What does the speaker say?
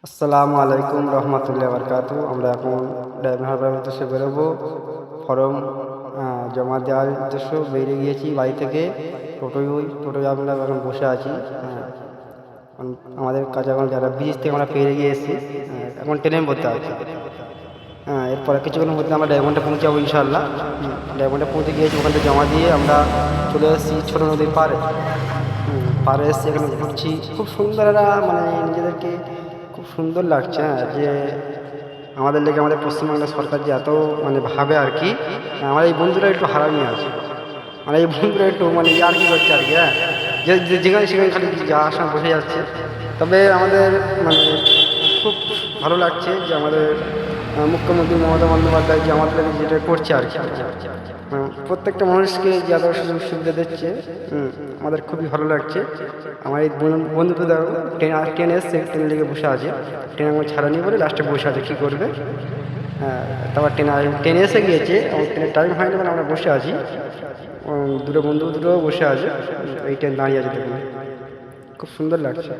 আসসালামু আলাইকুম রহমতুল্লাহ বরকাতু। আমরা এখন ডায়মন্ড হারবারের উদ্দেশ্যে বেরোবো। ফর্ম জমা দেওয়ার উদ্দেশ্য বেরিয়ে গিয়েছি বাড়ি থেকে। টোটোয় আমরা এখন বসে আছি। আমাদের কাছে এখন যারা ব্রিজ থেকে আমরা পেরিয়ে গিয়ে এসেছি, এখন ট্রেনে বলতে আছি। এরপরে কিছুক্ষণের মধ্যে আমরা ডায়মন্ডে পৌঁছাবো ইনশাল্লাহ। ডায়মন্ডে পৌঁছে গিয়েছি, ওখান থেকে জমা দিয়ে আমরা চলে এসেছি ছোটো নদীর পাড়ে। পাড়ে এসে এখানে ঘুরছি, খুব সুন্দর মানে নিজেদেরকে খুব সুন্দর লাগছে। যে আমাদের লেগে আমাদের পশ্চিমবাংলা সরকার যে এত মানে ভাবে আর কি। আমার এই বন্ধুরা একটু হারামি আছে, মানে এই বন্ধুরা একটু মানে আর কি করছে আর কি। যেখানে সেখানে খালি যাওয়া আসা বসে যাচ্ছে। তবে আমাদের মানে খুব ভালো লাগছে যে আমাদের মুখ্যমন্ত্রী মমতা বন্দ্যোপাধ্যায় যে আমাদের যেটা করছে আর কি, প্রত্যেকটা মানুষকে যে এত সুযোগ সুবিধা দিচ্ছে, আমাদের খুবই ভালো লাগছে। আমার এই বন্ধুদের ট্রেন এসছে, ট্রেন লেগে বসে আছে। ট্রেন আমার ছাড়ানি বলে লাস্টে বসে আছে, কী করবে। তারপর ট্রেনে এসে গিয়েছে, আমার ট্রেনের টাইম হয়নি বলে আমরা বসে আছি। দুটো বন্ধু বসে আছে, এই ট্রেন দাঁড়িয়ে আছে, দেখুন খুব সুন্দর লাগছে।